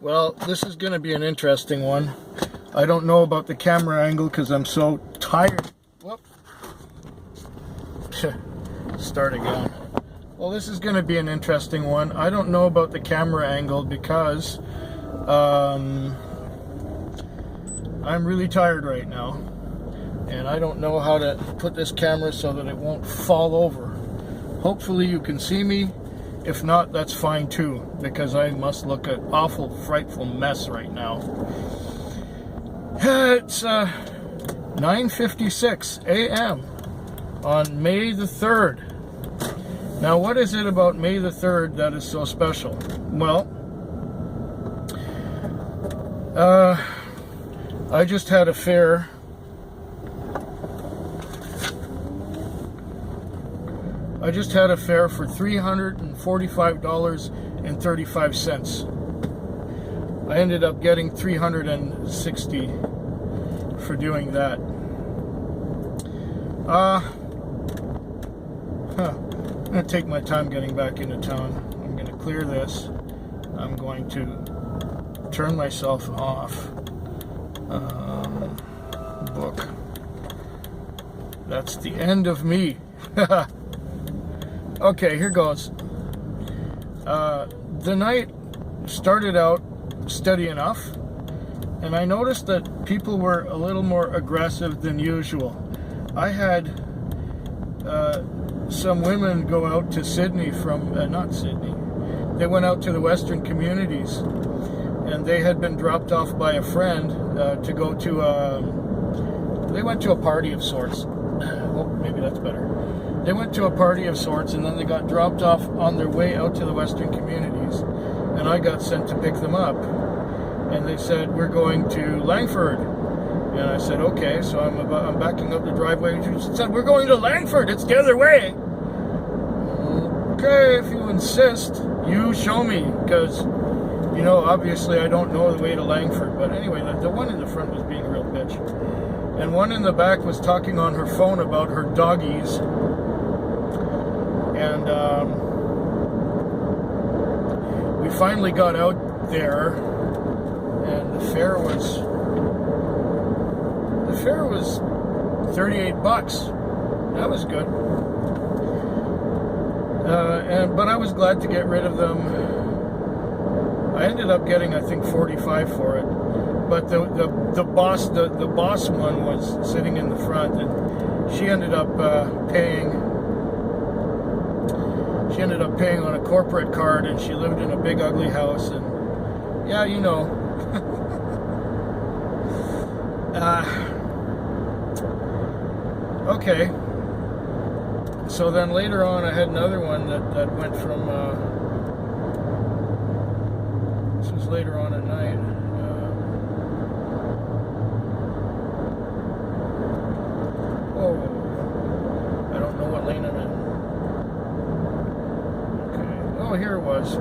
Well, this is going to be an interesting one. I don't know about the camera angle because I'm so tired. Whoop. Start again. Well, this is going to be an interesting one. I don't know about the camera angle because I'm really tired right now. And I don't know how to put this camera so that it won't fall over. Hopefully you can see me. If not, that's fine too, because I must look an awful, frightful mess right now. It's 9:56 a.m. on May the 3rd. Now, what is it about May the 3rd that is so special? Well, I just had a fare. I just had a fare for $345.35. I ended up getting $360 for doing that. I'm going to take my time getting back into town. I'm going to clear this. I'm going to turn myself off. Book. That's the end of me. Okay, here goes. The night started out steady enough, and I noticed that people were a little more aggressive than usual. I had some women go out to Sydney from, not Sydney, they went out to the Western Communities, and they had been dropped off by a friend to go to, they went to a party of sorts. Oh, maybe that's better. They went to a party of sorts, and then they got dropped off on their way out to the Western Communities, and I got sent to pick them up. And they said, we're going to Langford. And I said, okay. So I'm backing up the driveway. She said, we're going to Langford. It's the other way. Okay, if you insist, you show me, because, you know, obviously I don't know the way to Langford. But anyway, the one in the front was being a real bitch. And one in the back was talking on her phone about her doggies. And we finally got out there, and the fare was $38. That was good. But I was glad to get rid of them. I ended up getting, I think, $45 for it. But the boss one was sitting in the front, and she ended up paying. She ended up paying on a corporate card, and she lived in a big ugly house, and yeah, you know. Okay. So then later on, I had another one that went from. This was later on at night. I don't know what lane I'm in. Oh, here it was.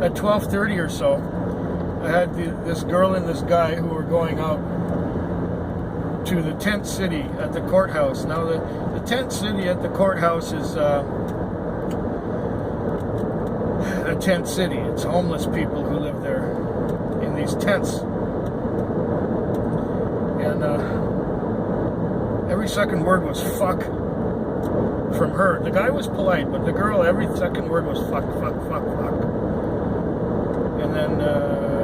At 12:30 or so, I had this girl and this guy who were going out to the tent city at the courthouse. Now, the tent city at the courthouse is a tent city. It's homeless people who live there in these tents. And every second word was fuck from her. The guy was polite, but the girl, every second word was fuck, fuck, fuck, fuck. And then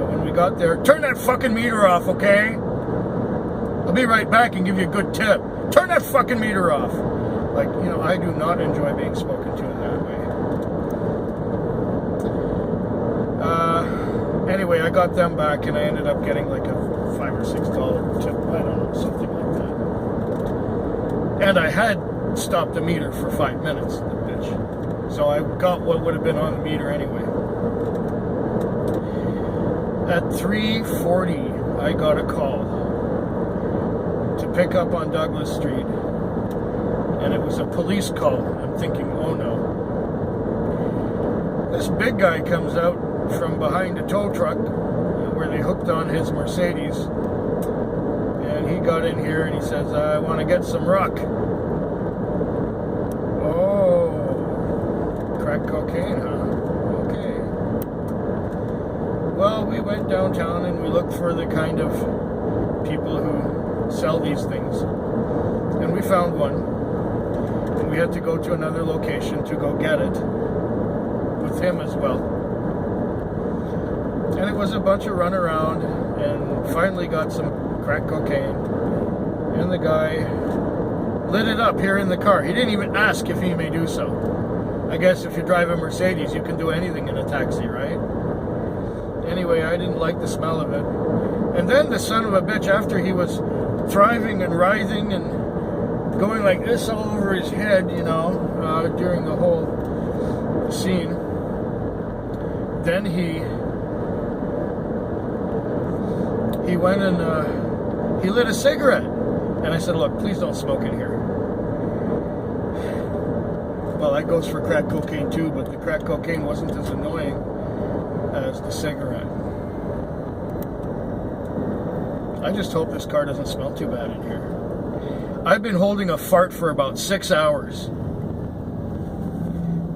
when we got there, turn that fucking meter off, okay? I'll be right back and give you a good tip. Turn that fucking meter off. Like, you know, I do not enjoy being spoken to in that way. Anyway, I got them back, and I ended up getting like a $5 or $6 tip. I don't know, something like that. And I had stopped the meter for 5 minutes, the bitch. So I got what would have been on the meter anyway. At 3:40, I got a call to pick up on Douglas Street, and it was a police call. I'm thinking, oh no. This big guy comes out from behind a tow truck where they hooked on his Mercedes, and he got in here and he says, I want to get some rock. Oh, crack cocaine, huh? Okay. well, we went downtown and we looked for the kind of people who sell these things. And we found one. And we had to go to another location to go get it with him as well. And it was a bunch of runaround, and finally got some crack cocaine. And the guy lit it up here in the car. He didn't even ask if he may do so. I guess if you drive a Mercedes, you can do anything in a taxi, right? Anyway, I didn't like the smell of it. And then the son of a bitch, after he was thriving and writhing and going like this all over his head, you know, during the whole scene, then he went and he lit a cigarette. And I said, look, please don't smoke in here. Well, that goes for crack cocaine too, but the crack cocaine wasn't as annoying as the cigarette. I just hope this car doesn't smell too bad in here. I've been holding a fart for about 6 hours.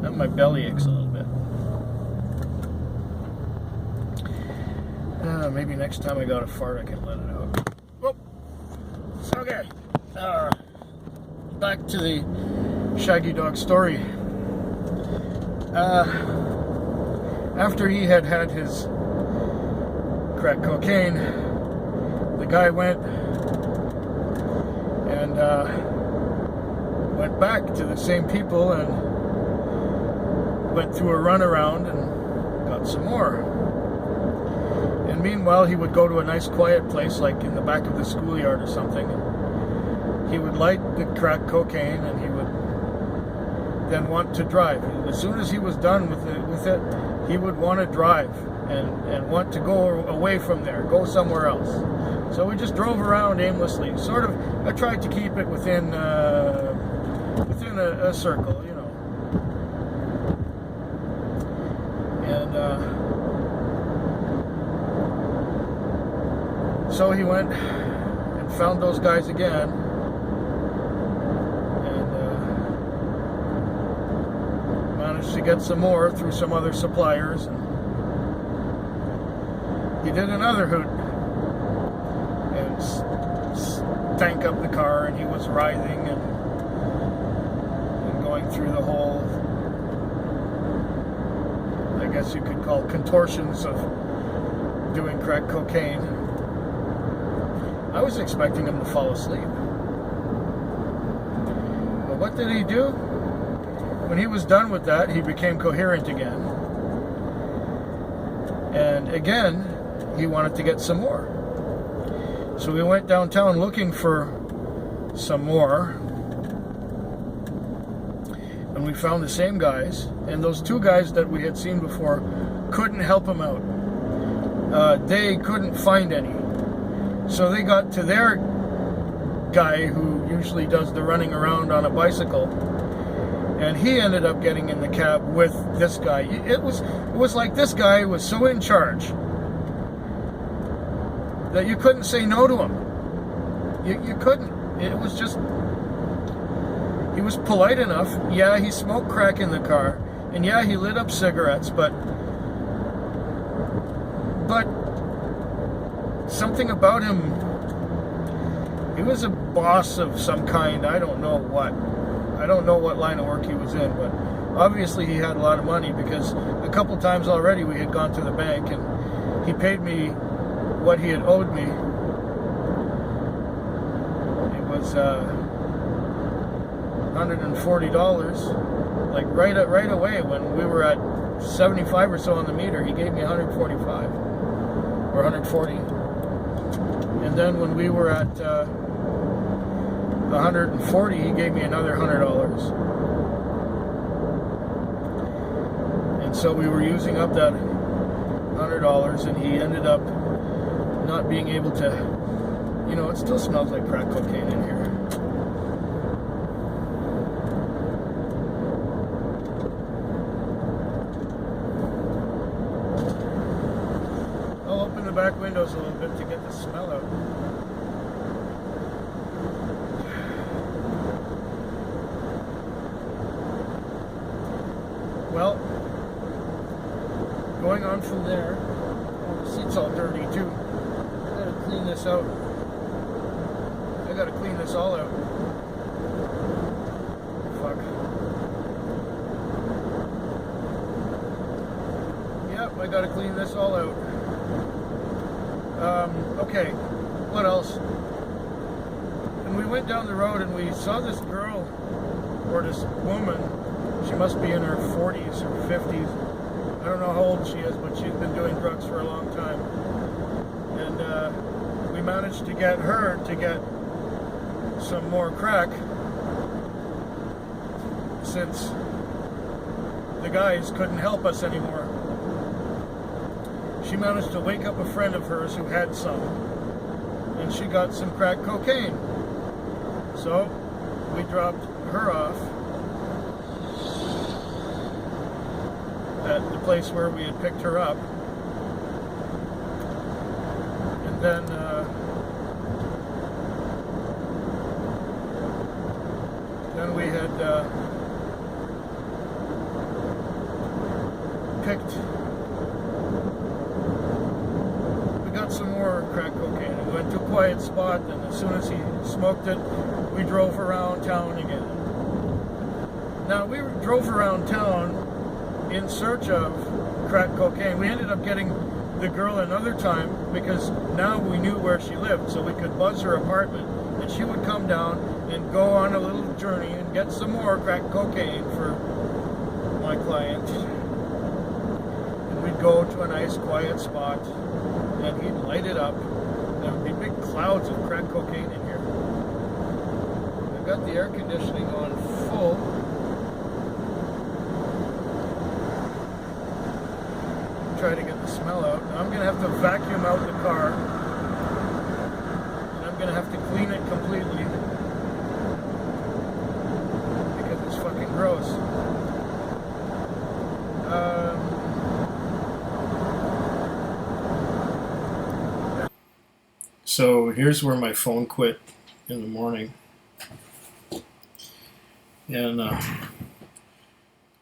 And my belly aches a little bit. Maybe next time I got a fart, I can let it out. Oh, okay. Back to the Shaggy Dog story. After he had his crack cocaine, the guy went and went back to the same people and went through a runaround and got some more. And meanwhile, he would go to a nice quiet place like in the back of the schoolyard or something. He would light the crack cocaine and he would then want to drive. As soon as he was done with it, he would want to drive and want to go away from there, go somewhere else. So we just drove around aimlessly. Sort of, I tried to keep it within a circle, you know. And so he went and found those guys again. To get some more through some other suppliers, and he did another hoot and stank up the car, and he was writhing and going through the whole, I guess you could call, contortions of doing crack cocaine. I was expecting him to fall asleep, but what did he do? When he was done with that, he became coherent again. And again, he wanted to get some more. So we went downtown looking for some more. And we found the same guys. And those two guys that we had seen before couldn't help him out. They couldn't find any. So they got to their guy who usually does the running around on a bicycle. And he ended up getting in the cab with this guy. It was like this guy was so in charge that you couldn't say no to him. You couldn't. It was just, he was polite enough. Yeah, he smoked crack in the car. And yeah, he lit up cigarettes, but something about him, he was a boss of some kind. I don't know what. I don't know what line of work he was in, but obviously he had a lot of money, because a couple times already we had gone to the bank and he paid me what he had owed me. It was $140, like right away when we were at 75 or so on the meter. He gave me 145 or 140, and then when we were at 140, he gave me another $100. And so we were using up that $100, and he ended up not being able to, you know, it still smells like crack cocaine in here. I'll open the back windows a little bit to get the smell out. Well, going on from there, The seat's all dirty too. I gotta clean this out. I gotta clean this all out. Fuck. Yep, I gotta clean this all out. Okay, what else? And we went down the road and we saw this girl, or this woman. She must be in her 40s or 50s. I don't know how old she is, but she's been doing drugs for a long time. And we managed to get her to get some more crack, since the guys couldn't help us anymore. She managed to wake up a friend of hers who had some, and she got some crack cocaine. So we dropped her off at the place where we had picked her up, and then we had we got some more crack cocaine. We went to a quiet spot, and as soon as he smoked it, we drove around town again. Now, we drove around town in search of crack cocaine. We ended up getting the girl another time because now we knew where she lived, so we could buzz her apartment, and she would come down and go on a little journey and get some more crack cocaine for my client. And we'd go to a nice quiet spot, and he'd light it up. There would be big clouds of crack cocaine in here. I've got the air conditioning on full. Try to get the smell out. Now I'm going to have to vacuum out the car, and I'm going to have to clean it completely because it's fucking gross. So here's where my phone quit in the morning, and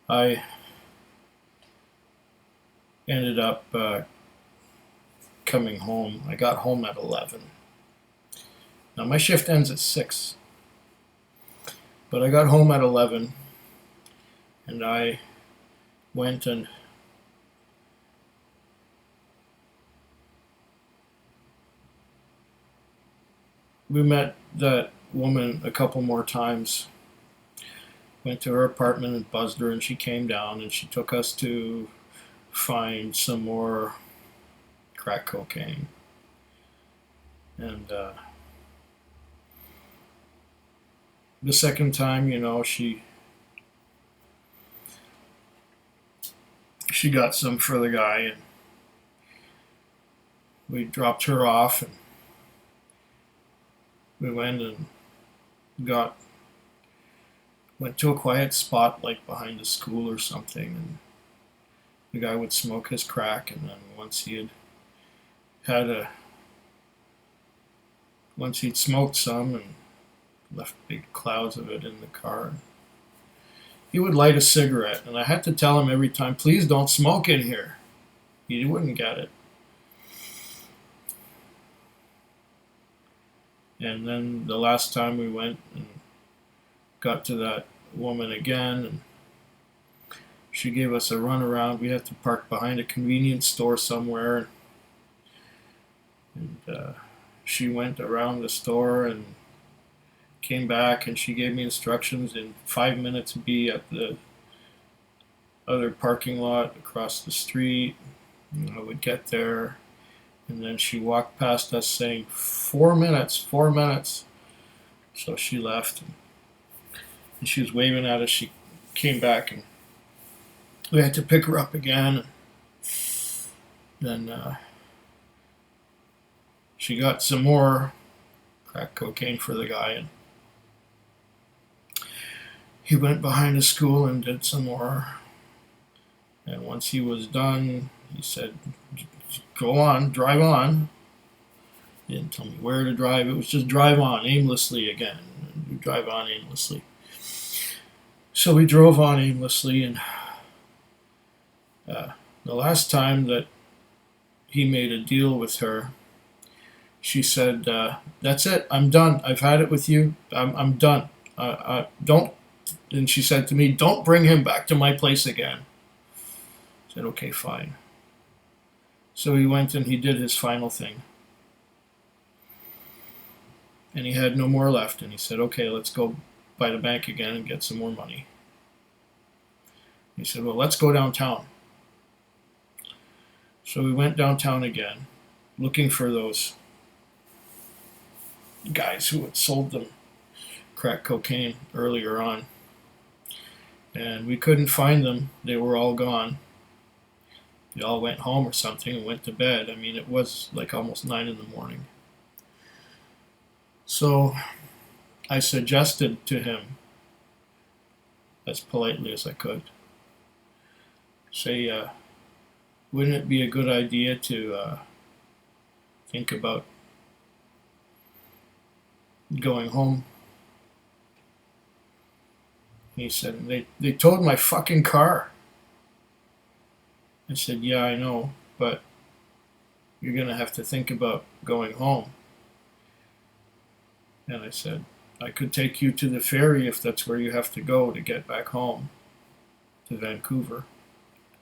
I ended up coming home. I got home at 11. Now my shift ends at 6, but I got home at 11, and I went and we met that woman a couple more times. Went to her apartment and buzzed her, and she came down and she took us to find some more crack cocaine. And the second time, you know, she got some for the guy, and we dropped her off, and we went to a quiet spot like behind a school or something, and the guy would smoke his crack, and then once he'd smoked some and left big clouds of it in the car, he would light a cigarette, and I had to tell him every time, please don't smoke in here. He wouldn't get it. And then the last time we went and got to that woman again, and she gave us a run around. We had to park behind a convenience store somewhere, and she went around the store and came back, and she gave me instructions in 5 minutes be at the other parking lot across the street. And I would get there, and then she walked past us saying 4 minutes, 4 minutes. So she left, and she was waving at us. She came back, and we had to pick her up again. And then she got some more crack cocaine for the guy, and he went behind the school and did some more. And once he was done, he said, go on, drive on. He didn't tell me where to drive. It was just drive on aimlessly again. We drive on aimlessly. So we drove on aimlessly, and the last time that he made a deal with her. She said, "That's it. I'm done. I've had it with you. I'm done. Don't." And she said to me, "Don't bring him back to my place again." I said, "Okay, fine." So he went and he did his final thing. And he had no more left. And he said, "Okay, let's go by the bank again and get some more money." He said, "Well, let's go downtown." So we went downtown again, looking for those guys who had sold them crack cocaine earlier on. And we couldn't find them. They were all gone. They all went home or something and went to bed. I mean, it was like almost 9 in the morning. So I suggested to him, as politely as I could, say, wouldn't it be a good idea to think about going home? And he said, they towed my fucking car. I said, "Yeah, I know, but you're going to have to think about going home." And I said, "I could take you to the ferry if that's where you have to go to get back home to Vancouver,"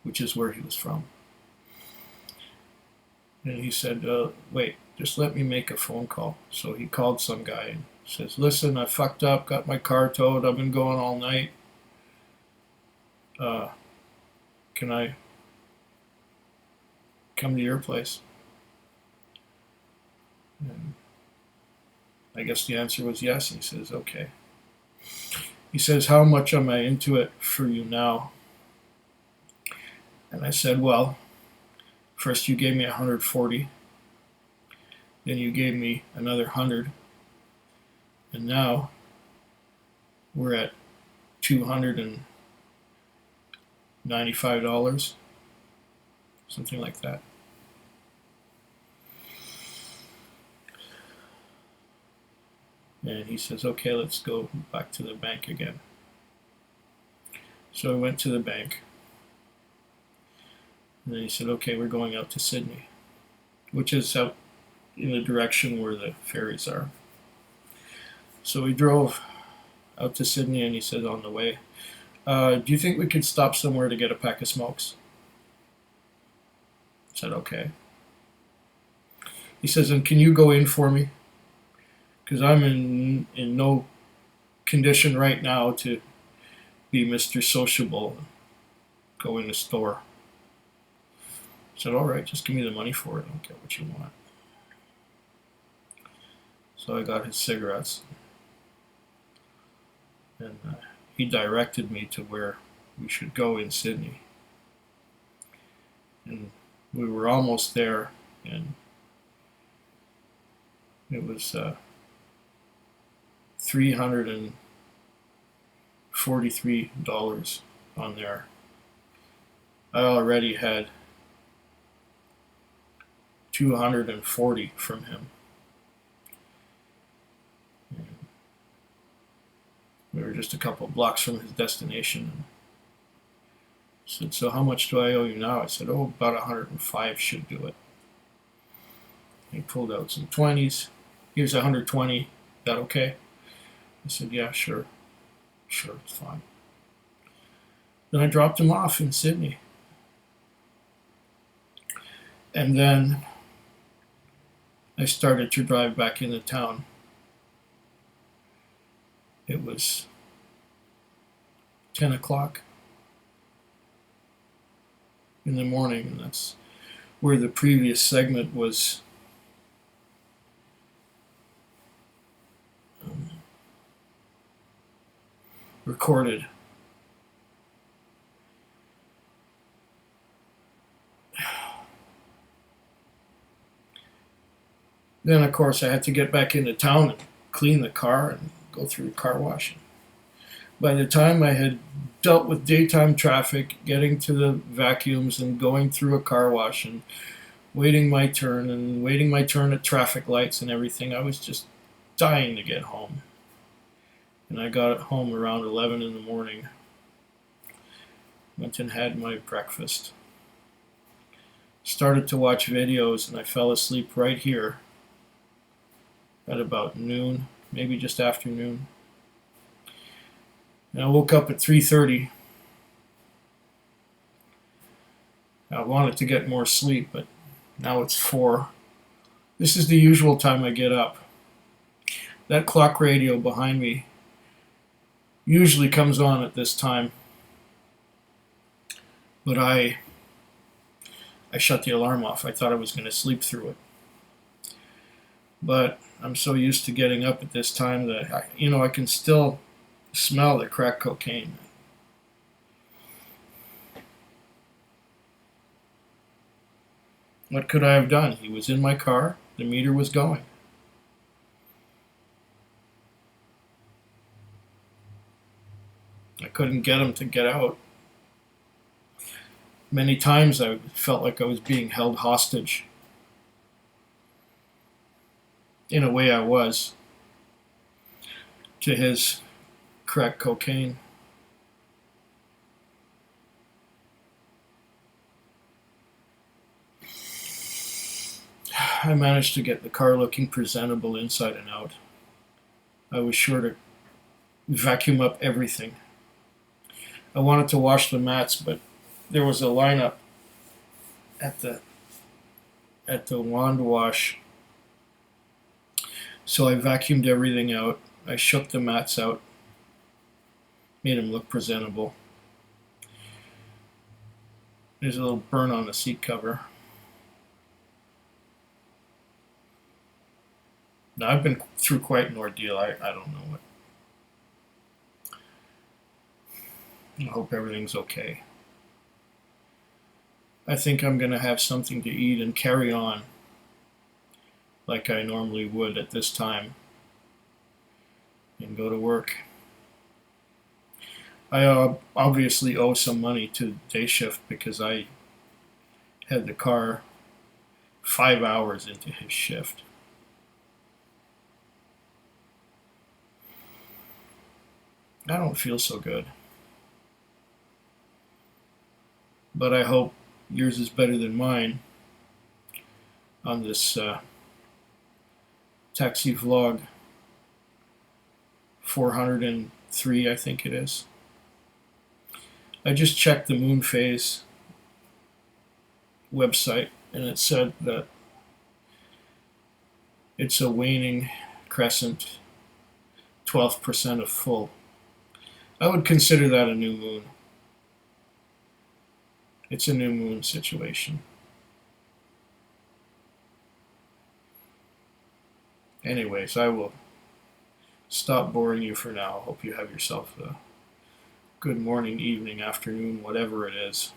which is where he was from. And he said, "Wait, just let me make a phone call." So he called some guy and says, "Listen, I fucked up, got my car towed, I've been going all night. Can I come to your place?" And I guess the answer was yes. He says, "Okay." He says, "How much am I into it for you now?" And I said, "Well, first you gave me 140, then you gave me another 100, and now we're at $295, something like that." And he says, "Okay, let's go back to the bank again." So I went to the bank. And then he said, "Okay, we're going out to Sydney," which is out in the direction where the ferries are. So we drove out to Sydney, and he said on the way, "Do you think we could stop somewhere to get a pack of smokes?" I said, "Okay." He says, "And can you go in for me? Because I'm in no condition right now to be Mr. Sociable, go in the store." I said, "All right, just give me the money for it. I'll get what you want." So I got his cigarettes, and he directed me to where we should go in Sydney. And we were almost there, and it was $343 on there. I already had 240 from him. And we were just a couple of blocks from his destination. He said, "So how much do I owe you now?" I said, "Oh, about 105 should do it." He pulled out some 20s. "Here's 120. Is that okay?" I said, "Yeah, sure. Sure, it's fine." Then I dropped him off in Sydney. And then I started to drive back into town. It was 10 o'clock in the morning, and that's where the previous segment was recorded. Then, of course, I had to get back into town and clean the car and go through the car wash. By the time I had dealt with daytime traffic, getting to the vacuums and going through a car wash and waiting my turn at traffic lights and everything, I was just dying to get home. And I got home around 11 in the morning. Went and had my breakfast. started to watch videos, and I fell asleep right here at about noon, maybe just after noon. And I woke up at 3:30. I wanted to get more sleep, but now it's 4. This is the usual time I get up. That clock radio behind me usually comes on at this time, but I shut the alarm off. I thought I was going to sleep through it. But I'm so used to getting up at this time that I can still smell the crack cocaine. What could I have done? He was in my car. The meter was going. I couldn't get him to get out. Many times I felt like I was being held hostage. In a way I was. To his crack cocaine. I managed to get the car looking presentable inside and out. I was sure to vacuum up everything. I wanted to wash the mats, but there was a lineup at the wand wash. So I vacuumed everything out. I shook the mats out, made them look presentable. There's a little burn on the seat cover. Now, I've been through quite an ordeal. I don't know what. I hope everything's okay. I think I'm going to have something to eat and carry on like I normally would at this time and go to work. I obviously owe some money to day shift because I had the car 5 hours into his shift. I don't feel so good. But I hope yours is better than mine on this taxi vlog 403, I think it is. I just checked the moon phase website, and it said that it's a waning crescent, 12% of full. I would consider that a new moon. It's a new moon situation. Anyways, I will stop boring you for now. Hope you have yourself a good morning, evening, afternoon, whatever it is.